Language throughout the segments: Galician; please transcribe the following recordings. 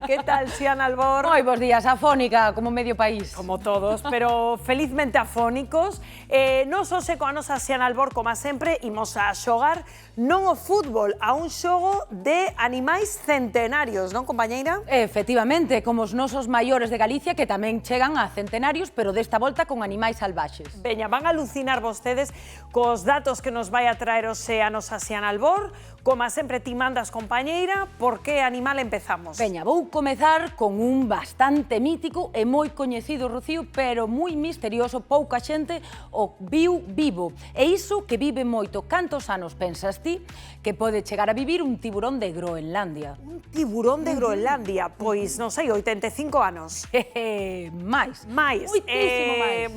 ¿Qué tal, Xiana Albor? Moi bons días, afónica, como medio país. Como todos, pero felizmente afónicos. Nos hoxe coa nosa Xiana Albor, como sempre, imos a xogar non o fútbol, a un xogo de animais centenarios, non, compañeira? Efectivamente, como os nosos maiores de Galicia, que tamén chegan a centenarios, pero desta volta con animais salvaxes. Veña, van a alucinar vostedes cos datos que nos vai a traer hoxe a nosa Xiana Albor. Como sempre, ti mandas, compañeira, por que animal empezamos? Veña, vou comezar con un bastante mítico e moi coñecido, Rocío, pero moi misterioso, pouca xente o viu vivo. E iso que vive moito. Cantos anos pensas ti que pode chegar a vivir un tiburón de Groenlandia? Un tiburón de Groenlandia, pois, non sei, 85 anos. Mais. Moitísimo máis.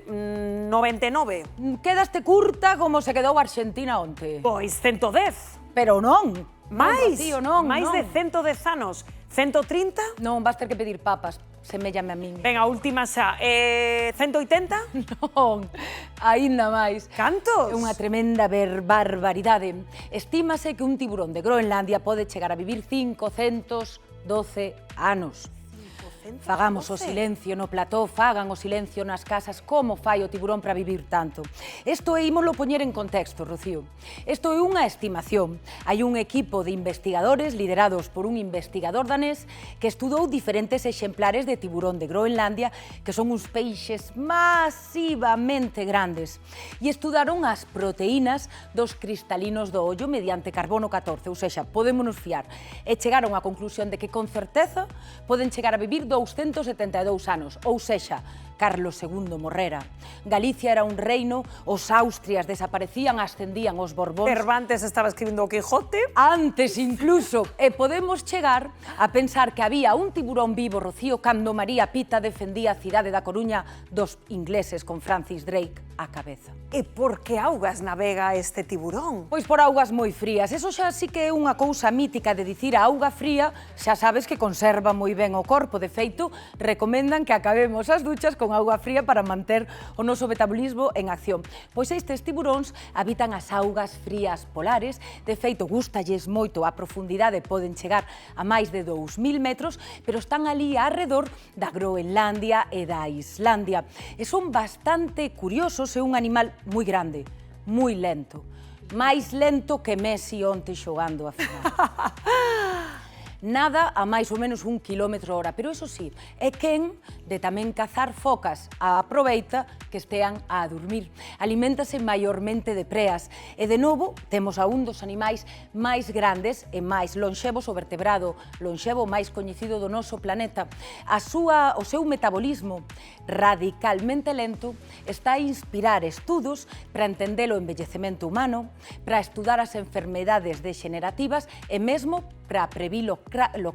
99. Quedaste curta como se quedou Argentina onte. Pois 110. Pero non. Máis, Rocío, non, máis non. de 110 anos. 130? Non, vas ter que pedir papas, seméllame a min. Venga, última xa. 180? Non, aínda máis. Cantos? É unha tremenda barbaridade. Estímase que un tiburón de Groenlandia pode chegar a vivir 512 anos. Fagamos o silencio no plató, fagan o silencio nas casas, como fai o tiburón para vivir tanto. Isto é ímolo poñer en contexto, Rocío. Isto é unha estimación. Hai un equipo de investigadores liderados por un investigador danés que estudou diferentes exemplares de tiburón de Groenlandia, que son uns peixes masivamente grandes, e estudaron as proteínas dos cristalinos do ollo mediante carbono 14, ou seja, podémonos fiar. E chegaron á conclusión de que con certeza poden chegar a vivir 272 anos, ou sexa, Carlos II morrera. Galicia era un reino, os Austrias desaparecían, ascendían os Borbóns. Cervantes estaba escribindo o Quijote. Antes incluso, e podemos chegar a pensar que había un tiburón vivo, Rocío, cando María Pita defendía a cidade da Coruña dos ingleses con Francis Drake á cabeza. E por que augas navega este tiburón? Pois por augas moi frías. Eso xa sí que é unha cousa mítica de dicir a auga fría, xa sabes que conserva moi ben o corpo. De feito, recomendan que acabemos as duchas con auga fría para manter o noso metabolismo en acción. Pois estes tiburóns habitan as augas frías polares. De feito, gústalles moito a profundidade, poden chegar a máis de 2000 metros, pero están ali arredor da Groenlandia e da Islandia. E son bastante curiosos, é un animal moi grande, moi lento. Máis lento que Messi onte xogando a final. Nada a máis ou menos 1 km/h, pero iso sí, é quen de tamén cazar focas, aproveita que estean a dormir. Aliméntase maiormente de preas e, de novo, temos a un dos animais máis grandes e máis lonxevos, o vertebrado lonxevo máis coñecido do noso planeta. O seu metabolismo radicalmente lento está a inspirar estudos para entender o envellecemento humano, para estudar as enfermedades degenerativas e mesmo para previr o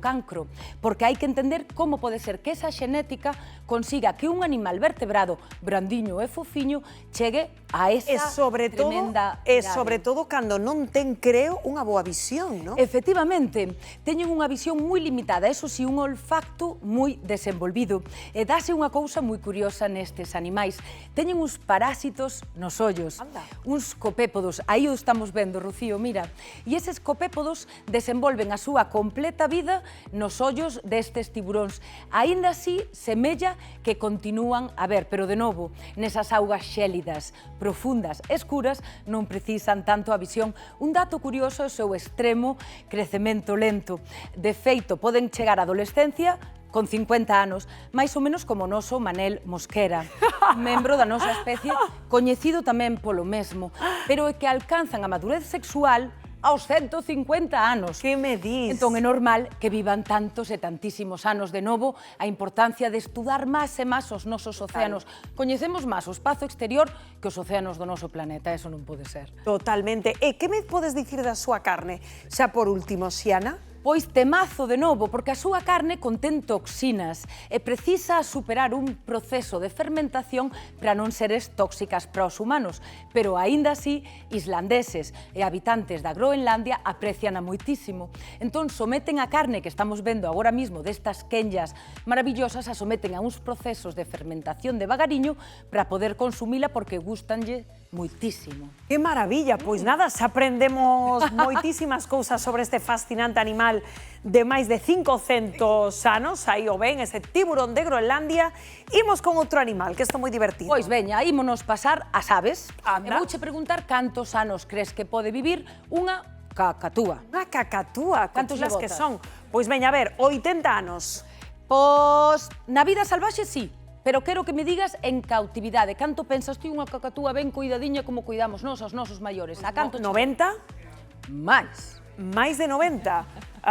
cancro, porque hai que entender como pode ser que esa xenética consiga que un animal vertebrado brandiño e fofiño chegue a esa tremenda idade. E sobre todo cando non ten, creo, unha boa visión, non? Efectivamente, teñen unha visión moi limitada, eso si, un olfacto moi desenvolvido. E dáse unha cousa moi curiosa nestes animais. Teñen uns parásitos nos ollos, uns copépodos, aí o estamos vendo, Rocío, mira. E eses copépodos desenvolven a súa completa vida nos ollos destes tiburóns. Aínda así, semella que continúan a ver, pero de novo, nesas augas xélidas, profundas, escuras, non precisan tanto a visión. Un dato curioso é o seu extremo crecemento lento. De feito, poden chegar á adolescencia con 50 anos, máis ou menos como o noso Manel Mosquera, membro da nosa especie, coñecido tamén polo mesmo, pero é que alcanzan a madurez sexual aos 150 anos. Que me dis? Entón é normal que vivan tantos e tantísimos anos. De novo, a importancia de estudar máis e máis os nosos océanos. Coñecemos máis o espazo exterior que os océanos do noso planeta, eso non pode ser. Totalmente. E que me podes dicir da súa carne? Xa por último, Xiana? Pois temazo de novo, porque a súa carne contén toxinas e precisa superar un proceso de fermentación para non seres tóxicas para os humanos, pero aínda así, islandeses e habitantes da Groenlandia aprecian a moitísimo. Entón, someten a carne que estamos vendo agora mismo destas quenllas maravillosas, a someten a uns procesos de fermentación devagariño para poder consumila porque gustanlle moitísimo. Que maravilla, pois nada, xa aprendemos moitísimas cousas sobre este fascinante animal de máis de 500 anos, aí o ven, ese tiburón de Groenlandia. Imos con outro animal, que isto é moi divertido. Pois veña, ímonos pasar ás aves. Anda. E vouche preguntar cantos anos crees que pode vivir unha cacatúa. Unha cacatúa, Cantos cantos lle que botas? son? Pois veña, a ver, 80 anos. Pois na vida salvaxe sí, pero quero que me digas en cautividade. Canto pensas ti unha cacatúa ben cuidadiña como cuidamos nós aos nosos maiores? A canto? 90? Máis. Máis de 90?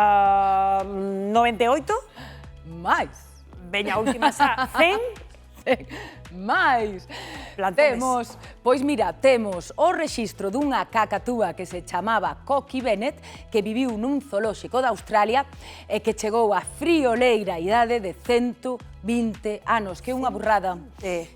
98? Máis. Veña, a última xa, 100? Máis. Plantones. Temos, pois mira, temos o rexistro dunha cacatúa que se chamaba Coqui Bennett, que viviu nun zoolóxico de Australia e que chegou á frioleira idade de 120 anos, que é unha burrada.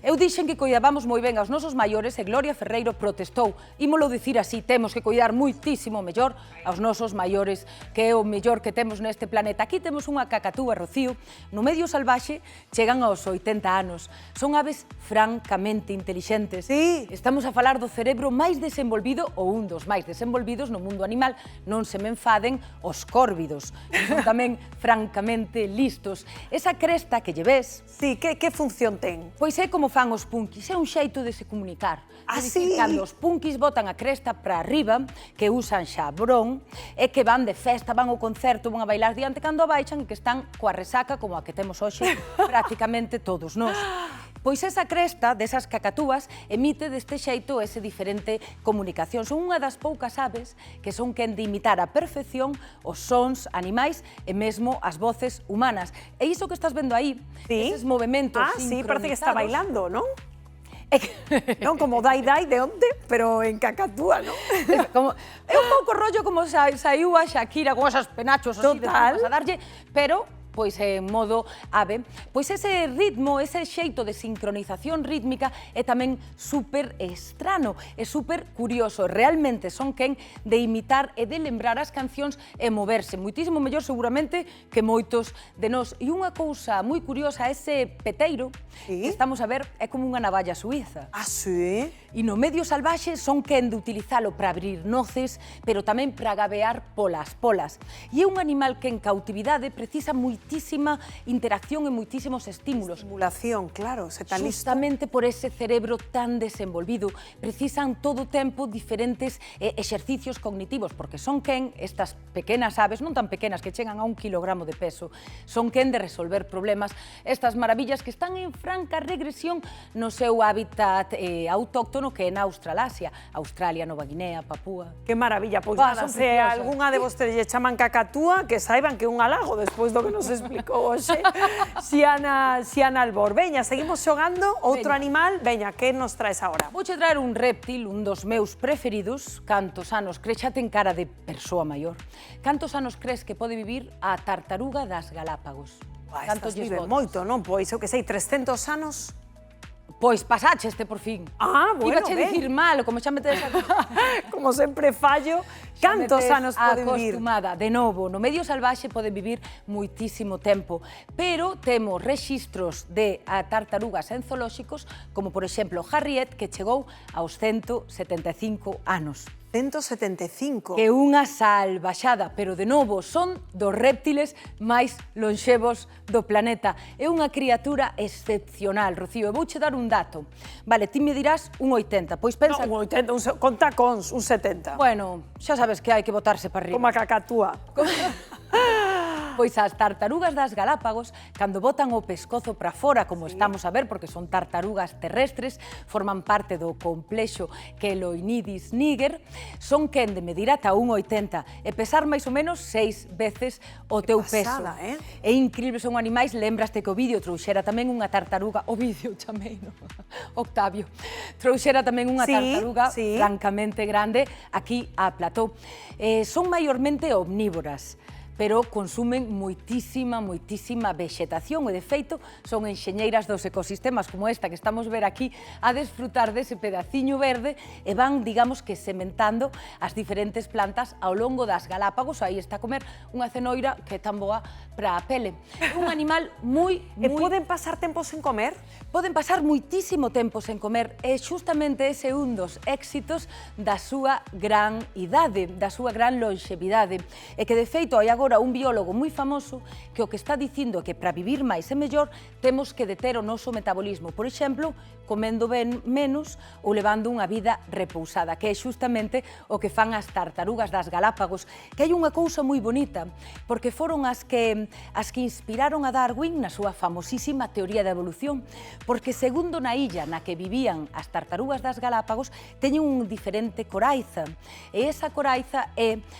Eu dixen que coidábamos moi ben aos nosos maiores e Gloria Ferreiro protestou. Ímolo dicir así, temos que coidar muitísimo mellor aos nosos maiores, que é o mellor que temos neste planeta. Aquí temos unha cacatúa, Rocío, no medio salvaxe chegan aos 80 anos. Son aves francamente intelixentes. Sí. Estamos a falar do cerebro máis desenvolvido ou un dos máis desenvolvidos no mundo animal. Non se me enfaden os córvidos, son tamén francamente listos. Esa cresta que lle ves, Sí, que función ten? pois é como fan os punkis, é un xeito de se comunicar. Ah, É dicir, sí? cando os punkis botan a cresta para arriba, que usan xabrón, e que van de festa, van ao concerto, van a bailar diante, cando a baixan e que están coa resaca como a que temos hoxe prácticamente todos nós. Pois esa cresta desas cacatúas emite deste xeito ese diferente comunicación. Son unha das poucas aves que son quen de imitar a perfección os sons animais e mesmo as voces humanas. E iso que estás vendo aí, Sí. eses movementos Sí, parece que está sincronizados, bailando, non? é que- Non, como Dai Dai de onte, pero en cacatúa, non? É un pouco rollo como saiu a Shakira con esos penachos así de Total. a darlle, pero pois en modo ave, pois ese ritmo, ese xeito de sincronización rítmica é tamén super estrano, é super curioso. Realmente son quen de imitar e de lembrar as cancións e moverse moitísimo mellor seguramente que moitos de nós. E unha cousa moi curiosa, ese peteiro Sí. que estamos a ver é como unha navalla suiza. Ah, sí? E no medio salvaxe son quen de utilizalo para abrir noces, pero tamén para gabear polas polas. E é un animal que en cautividade precisa moitísima interacción e moitísimos estímulos. Estimulación, claro, se está listo. Justamente por ese cerebro tan desenvolvido, precisan todo o tempo diferentes exercicios cognitivos, porque son quen, estas pequenas aves, non tan pequenas que chegan a 1 kilogramo de peso, son quen de resolver problemas, estas maravillas que están en franca regresión no seu hábitat autóctono, que é na Australasia, Australia, Nova Guinea, Papúa. Que maravilla, pois Bah, nada, son se preciosas. algunha de vostedes lle chaman cacatúa, que saiban que é un halago despois do que nos explicou hoxe Xiana Albor. Veña, seguimos xogando, outro Veña. animal, veña, que nos traes agora? Vouche traer un reptil, un dos meus preferidos. Cantos anos crees, xa ten cara de persoa maior. Cantos anos crees que pode vivir a tartaruga das Galápagos? Estas lles viven botas? moito, non? Pois, eu que sei, 300 anos? Pois pasache este por fin. Ah, bueno, Ibache ben. dicir mal, como xa me tedes Como sempre fallo, cantos anos pode vivir? acostumada. De novo, no medio salvaxe pode vivir moitísimo tempo, pero temos rexistros de tartarugas en zoolóxicos, como por exemplo Harriet, que chegou aos 175 anos. 175. Que é unha salvaxada, pero de novo son dos reptiles máis lonxevos do planeta. É unha criatura excepcional, Rocío. E vouche dar un dato. Vale, ti me dirás un 80, pois pensa... No, un 80, con tacóns, un 70. Bueno, xa sabes que hai que botarse para arriba. Como a cacatúa. Pois as tartarugas das Galápagos, cando botan o pescozo para fora, como estamos a ver, porque son tartarugas terrestres, forman parte do complexo Cheloinidis niger, son quen de medir ata 1,80 e pesar máis ou menos 6 veces o teu pasada, peso. É incrível, son animais, lembraste que o vídeo trouxera tamén unha tartaruga, o vídeo chamei, no? Octavio, trouxera tamén unha Sí, tartaruga sí. francamente grande aquí a plató. Son maiormente omnívoras, pero consumen moitísima vexetación e, de feito, son enxeñeiras dos ecosistemas como esta que estamos ver aquí a desfrutar dese pedaciño verde e van, digamos, que sementando as diferentes plantas ao longo das Galápagos. Aí está a comer unha cenoira que é tan boa para a pele. É un animal moi... E poden pasar tempo sen comer? Poden pasar moitísimo tempo sen comer e xustamente ese é un dos éxitos da súa gran idade, da súa gran longevidade. E que, de feito, hai agora un biólogo moi famoso que o que está dicindo é que para vivir máis e mellor temos que deter o noso metabolismo, por exemplo, comendo ben menos ou levando unha vida repousada, que é xustamente o que fan as tartarugas das Galápagos, que hai unha cousa moi bonita, porque foron as que inspiraron a Darwin na súa famosísima teoría da evolución, porque segundo na illa na que vivían as tartarugas das Galápagos teñen un diferente coraiza, e esa coraiza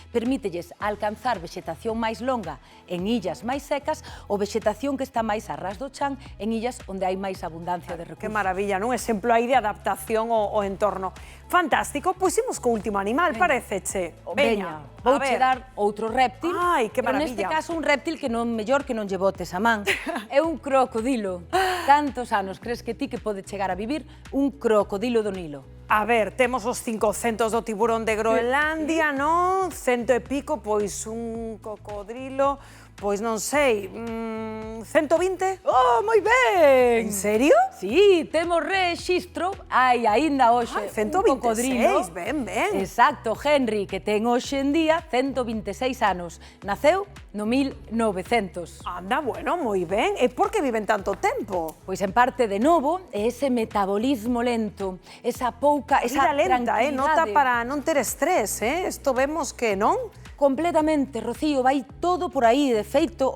permítelles alcanzar vexetación máis longa en illas máis secas ou vexetación que está máis a ras do chan en illas onde hai máis abundancia de recursos. Que maravilla, non? Exemplo aí de adaptación ao entorno. Fantástico, pois imos co último animal, pareceche? Veña, vouche dar outro réptil. Ai, que maravilla. Neste caso un réptil que non mellor que non lle botes a man. É un crocodilo. Cantos anos crees que ti que pode chegar a vivir un crocodilo do Nilo? A ver, temos os 500 do tiburón de Groenlandia, non? 100 e pico, pois un cocodrilo, pois non sei, 120? Oh, moi ben! En serio? Sí, temos rexistro, hai aínda hoxe un 126, cocodrilo. ben, ben. Exacto, Henry, que ten hoxe en día 126 anos. Naceu no 1900. Anda, bueno, moi ben. E por que viven tanto tempo? Pois en parte, de novo, ese metabolismo lento, esa pouca, esa Vida lenta, tranquilidade. nota para non ter estrés, Isto vemos que non? Completamente, Rocío, vai todo por aí. De feito,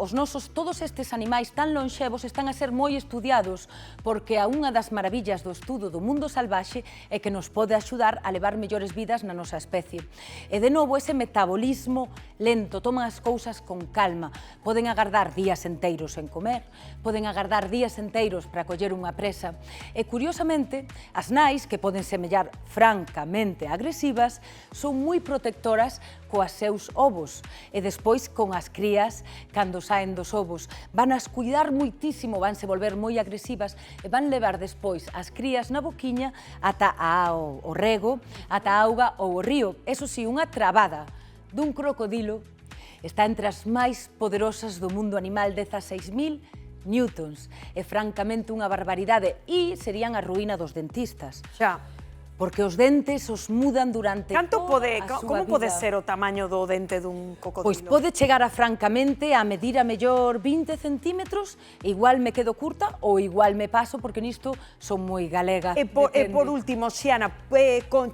todos estes animais tan lonxevos están a ser moi estudiados porque unha das maravillas do estudo do mundo salvaxe é que nos pode axudar a levar mellores vidas na nosa especie. E, de novo, ese metabolismo lento, toman as cousas con calma, poden agardar días enteiros en comer, poden agardar días enteiros para coller unha presa. E, curiosamente, as nais, que poden semellar francamente agresivas, son moi protectoras coas seus ovos e despois con as crías cando saen dos ovos. Van as cuidar moitísimo, vanse volver moi agresivas e van levar despois as crías na boquiña ata o rego, ata a auga ou o río. Eso si, unha trabada dun crocodilo está entre as máis poderosas do mundo animal, 16.000 newtons. É francamente unha barbaridade e serían a ruína dos dentistas. Xa. Porque os dentes os mudan durante Como pode vida. ser o tamaño do dente dun cocodrilo? Pois pode chegar a, francamente, a medir a mellor 20 centímetros, igual me quedo curta ou igual me paso, porque nisto son moi galega. E por último, Xiana,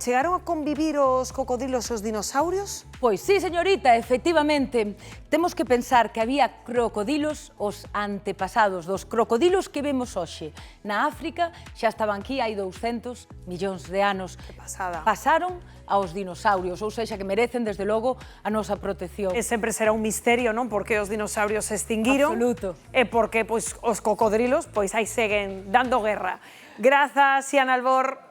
chegaron a convivir os cocodrilos e os dinosaurios? Pois sí, señorita, efectivamente. Temos que pensar que había crocodilos, os antepasados dos crocodilos que vemos hoxe na África, xa estaban aquí hai 200 millóns de anos. Que pasada. Pasaron aos dinosaurios, ou seja, que merecen, desde logo, a nosa protección. E sempre será un misterio, non? Por que os dinosaurios se extinguiron. Absoluto. E por que os cocodrilos aí seguen dando guerra. Grazas, Xiana Albor.